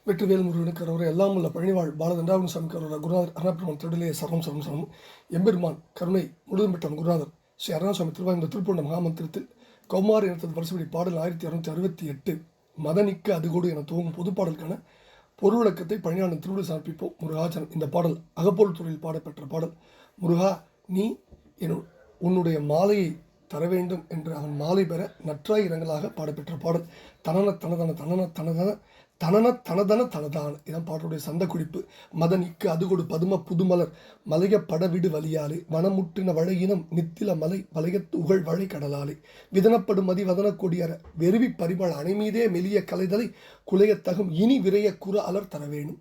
வெற்றிவேல் முருகனுக்கு கரோரை எல்லாம் உள்ள பழனிவாழ் பாலதண்டாவின் சாமி கரோரா குருநாதர் அருணாபிரமன் திருடலே சரணம் சரணம் சரணம். எம்பெருமான் கருணை முழுதும் பெற்ற குருநாதர் ஸ்ரீ அருணாசாமி திருவாய்ந்த திருப்பூர்ண மகாமந்திரத்தில் கௌமார் இனத்தது வருஷப்படி பாடல் 1268 மதனிக்கு அதுகோடு என துவங்கும் பொதுப்பாடலுக்கான பொருள் விளக்கத்தை பழனியாளன் திருவிழா சமர்ப்பிப்போம். முருகாச்சரம். இந்த பாடல் அகப்பொருள் துறையில் பாடப்பெற்ற பாடல். முருகா, நீ உன்னுடைய மாலையை தர வேண்டும் என்று அவன் மாலை பெற நற்றாய் இரங்கலாக பாடப்பெற்ற பாடல். தனன தனதன தனன தனதன தனன தனதன தனதான இதான் பாடலுடைய சந்த குறிப்பு. மதனிக்கு அதுகொடு பதும புதுமலர் மலைய படவிடு வலியாலே வனமுற்றின வழையினம் நித்தில மலை வளையத்து உகழ் வழை கடலாலே விதனப்படும் மதி வதன கொடியற வெறுவி பரிமள அணைமீதே மெலிய கலைதலை குலையத்தகும் இனி விரைய குற அலர் தர வேணும்.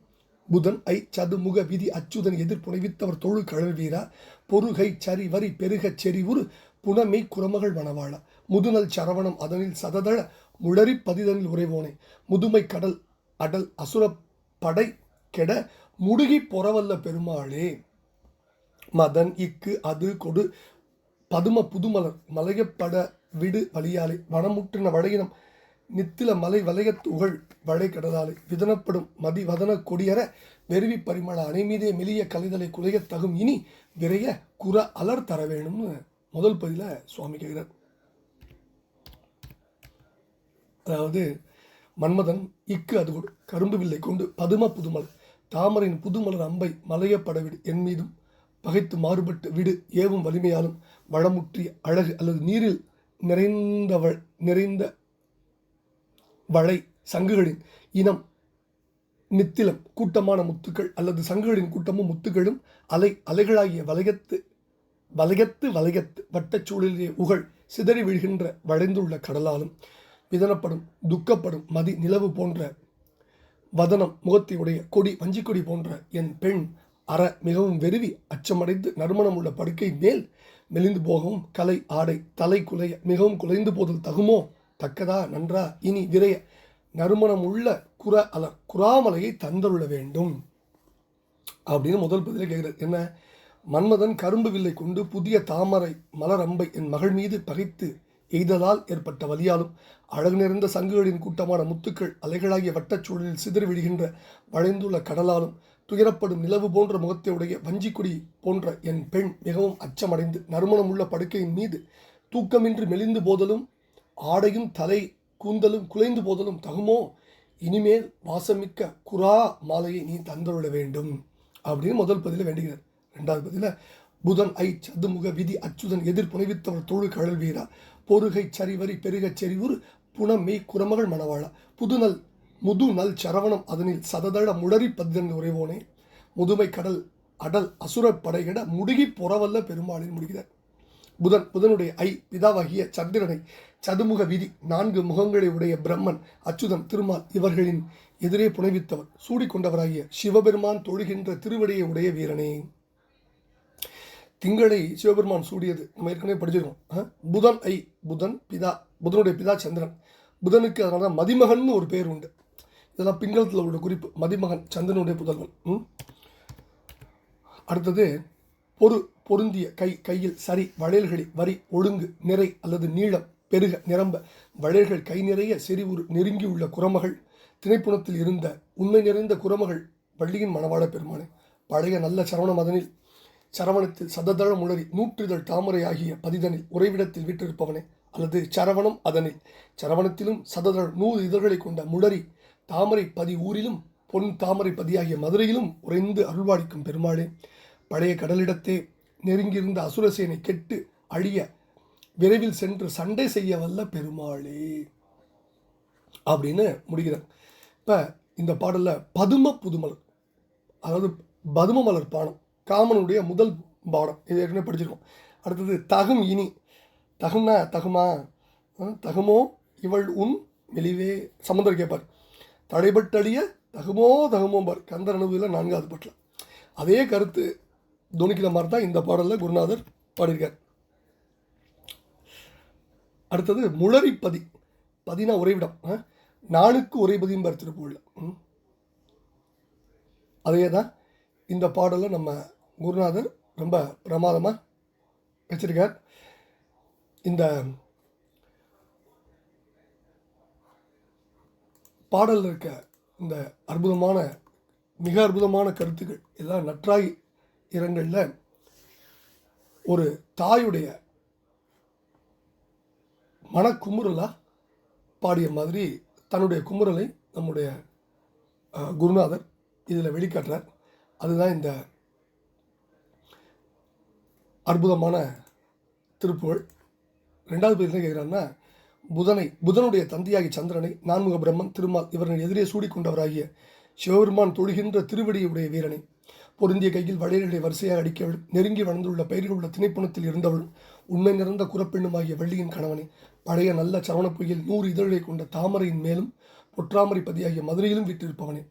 புதன் ஐ சதுமுக விதி அச்சுதன் எதிர் புனைவித்தவர் தொழு கழல்வீரா பொறுகை சரி வரி பெருகச் செறிவுறு புனமை குரமகள் வனவாழ முதுநல் சரவணம் அதனில் சததள முளரி பதிதனில் உறைவோனே முதுமை கடல் அடல் அசுர படை கெட முடுகி பொறவல்ல பெருமாளே. மதன் இக்கு அது கொடு பதும புதுமலர் மலையப்பட விடு வலியாலே வனமுற்றின வளையினம் நித்தில மலை வளையத்து உகழ் வளை கடலாலே விதனப்படும் மதி வதன கொடியற வெறுவி பரிமள அணைமீதே மெலிய கலைதலை குலையத்தகும் இனி விரைய குற அலர் தர வேணும்னு முதல் பதில சுவாமி கேட்கிறார். அதாவது மன்மதன் இக்கு அது கொடு கரும்பு வில்லை கொண்டு பதும புதுமலர் தாமரையின் புதுமலர் அம்பை மலையப்படவிடு என் மீதும் பகைத்து மாறுபட்டு விடு ஏவும் வலிமையாலும் வளமுற்றிய அழகு அல்லது நீரில் நிறைந்த வளை சங்குகளின் இனம் நித்திலம் கூட்டமான முத்துக்கள் அல்லது சங்குகளின் கூட்டமும் முத்துக்களும் அலைகளாகிய வளையத்து வட்டச்சூழலிலே உகழ் சிதறி விழுகின்ற வளைந்துள்ள கடலாலும் விதனப்படும் துக்கப்படும் மதி நிலவு போன்ற வதனம் முகத்தையுடைய கொடி வஞ்சிக்கொடி போன்ற என் பெண் அற மிகவும் வெறுவி அச்சமடைந்து நறுமணம் உள்ள படுக்கை மேல் மெலிந்து போகவும் கலை ஆடை தலை குலைய மிகவும் குலைந்து போதல் தகுமோ தக்கதா நன்றா இனி விரைய நறுமணம் உள்ள குறாமலையை தந்தருள வேண்டும் அப்படின்னு முதல் பதில கேட்கிறது. என்ன? மன்மதன் கரும்பு வில்லை கொண்டு புதிய தாமரை மலரம்பை என் மகள் மீது பகைத்து எய்ததால் ஏற்பட்ட வலியாலும் அழகு நிறைந்த சங்குகளின் கூட்டமான முத்துக்கள் அலைகளாகிய வட்டச்சூழலில் சிதறி விடுகின்ற வளைந்துள்ள கடலாலும் துயரப்படும் நிலவு போன்ற முகத்தையுடைய வஞ்சிக்குடி போன்ற என் பெண் மிகவும் அச்சமடைந்து நறுமணம் உள்ள படுக்கையின் மீது தூக்கமின்றி மெலிந்து போதலும் ஆடையும் தலை கூந்தலும் குலைந்து போதலும் தகுமோ இனிமேல் வாசமிக்க குறா மாலையை நீ தந்தருள வேண்டும் அப்படின்னு முதல் பதில வேண்டுகிறார். ரெண்டாவது பதில புதன் ஐ சதுமுக விதி அச்சுதன் எதிர் புனைவித்தவர் தொழு கழல் வீரா பொறுகை சரிவரி பெருகச் செறிவுறு புனமெய் குரமகள் மணவாளா முது நல் சரவணம் அதனில் சததள முளரி பதிதன் உறைவோனே முதுமை கடல் அடல் அசுர படைகிட முடுகி பொறவல்ல பெருமாளின் முடிகிறார். புதனுடைய பிதாவாகிய சந்திரனை சதுமுக விதி 4 முகங்களை உடைய பிரம்மன் அச்சுதன் திருமால் இவர்களின் எதிரே புனைவித்தவர் சூடிக்கொண்டவராகிய சிவபெருமான் தொழுகின்ற திருவடியை உடைய வீரனே. திங்களை சிவபெருமான் சூடியது நம்ம ஏற்கனவே படிச்சிருக்கோம். புதனுடைய பிதா சந்திரன். புதனுக்கு அதனால தான் மதிமகன் ஒரு பேர் உண்டு. இதெல்லாம் பிங்களத்தில் உள்ள குறிப்பு. மதிமகன் சந்திரனுடைய புதல்வன். அடுத்தது பொருந்திய கையில் சரி வளையல்களில் வரி ஒழுங்கு நிறை அல்லது நீளம் பெருக நிரம்ப வளையல்கள் கை நிறைய செறிவுறு நெருங்கியுள்ள குரமகள் திணைப்புணத்தில் இருந்த உண்மை நிறைந்த குரமகள் வள்ளியின் மணவாள பெருமானே. பழைய நல்ல சரவணம் அதனில் சரவணத்தில் சததள முளரி 100 தாமரை ஆகிய பதிதனில் உறைவிடத்தில் வீற்றிருப்பவனே அல்லது சரவணம் அதனில் சரவணத்திலும் சததள 100 இதழ்களை கொண்ட முளரி தாமரை பதி ஊரிலும் பொன் தாமரை பதியாகிய மதுரையிலும் உறைந்து அருள்வாடிக்கும் பெருமாளே. பழைய கடலிடத்தே நெருங்கியிருந்த அசுரசேனை கெட்டு அழிய விரைவில் சென்று சண்டை செய்ய வல்ல பெருமாளே அப்படின்னு முடிகிறார். இப்போ இந்த பாடலில் பதும புதுமலர், அதாவது பதும மலர் பானம் காமனுடைய முதல் பாடம், இது ஏற்கனவே படிச்சிருக்கோம். அடுத்தது தகும் இனி. தகும்னா தகுமா தகுமோ இவள் உன் மெலிவே சமுந்தர் கேட்பார். தடைபட்டழிய தகுமோ பார் கந்தர் அனுபவியில் 4வது பாட்டில் அதே கருத்து துணிக்கிற மாதிரி தான் இந்த பாடலில் குருநாதர் பாடியிருக்கார். அடுத்தது முளரி பதினா உறைவிடம், நானுக்கு உரைபதியும் திருப்பூரில் அதே தான் இந்த பாடலில் நம்ம குருநாதர் ரொம்ப பிரமாதமாக வச்சிருக்கார். இந்த பாடலில் இருக்க இந்த அற்புதமான மிக அற்புதமான கருத்துக்கள் எல்லாம் நற்றாய் இரங்கலில் ஒரு தாயுடைய மனக்குமுறலாக பாடிய மாதிரி தன்னுடைய குமுறலை நம்முடைய குருநாதர் இதில் வெளிக்காட்டுறார். அதுதான் இந்த அற்புதமான திருப்புகழ். ரெண்டாவது பேர் என்ன கேட்குறாருன்னா, புதனுடைய தந்தையாகிய சந்திரனை நான்முக பிரம்மன் திருமால் இவர்கள் எதிரே சூடிக்கொண்டவராகிய சிவபெருமான் தொழுகின்ற திருவடியுடைய வீரனை பொருந்திய கையில் வளையலை வரிசையாக அடிக்கவள் நெருங்கி வளர்ந்துள்ள பயிர்கள் உள்ள திணைப்புணத்தில் இருந்தவளும் உண்மை நிறைந்த குறப்பெண்ணுமாகிய வள்ளியின் கணவனை பழைய நல்ல சரவணப்பொய்யில் 100 இதழ்களை கொண்ட தாமரையின் மேலும் பொற்றாமரை பதியாகிய மதுரையிலும் விட்டிருப்பவனே,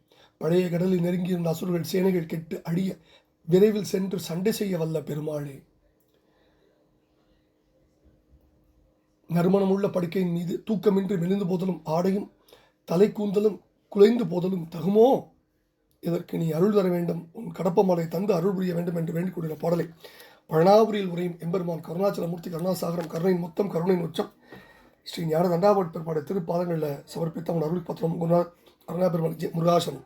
பழைய கடலில் நெருங்கியிருந்த அசுரர்கள் சேனைகள் கெட்டு அழிய விரைவில் சென்று சண்டை செய்ய வல்ல பெருமாளே, நறுமணமுள்ள படுக்கையின் மீது தூக்கமின்றி மெலிந்து போதலும் ஆடையும் தலை கூந்தலும் குலைந்து போதலும் தகுமோ? இதற்கு நீ அருள் தர வேண்டும், உன் கடப்பமலை தந்து அருள் புரிய வேண்டும் என்று வேண்டிக் கொண்ட பாடலை பழனாபுரியில் உரையும் எம்பெருமான் கருணாச்சலமூர்த்தி கருணாசாகரம் கருணையின் மொத்தம் கருணையின் உச்சம் ஸ்ரீ ஞான தண்டாபட் பெருமாடு திருப்பாதங்களில் சமர்ப்பித்த அவன் அருள் பத்திரம் அருணா பெருமாள் முருகாசனம்.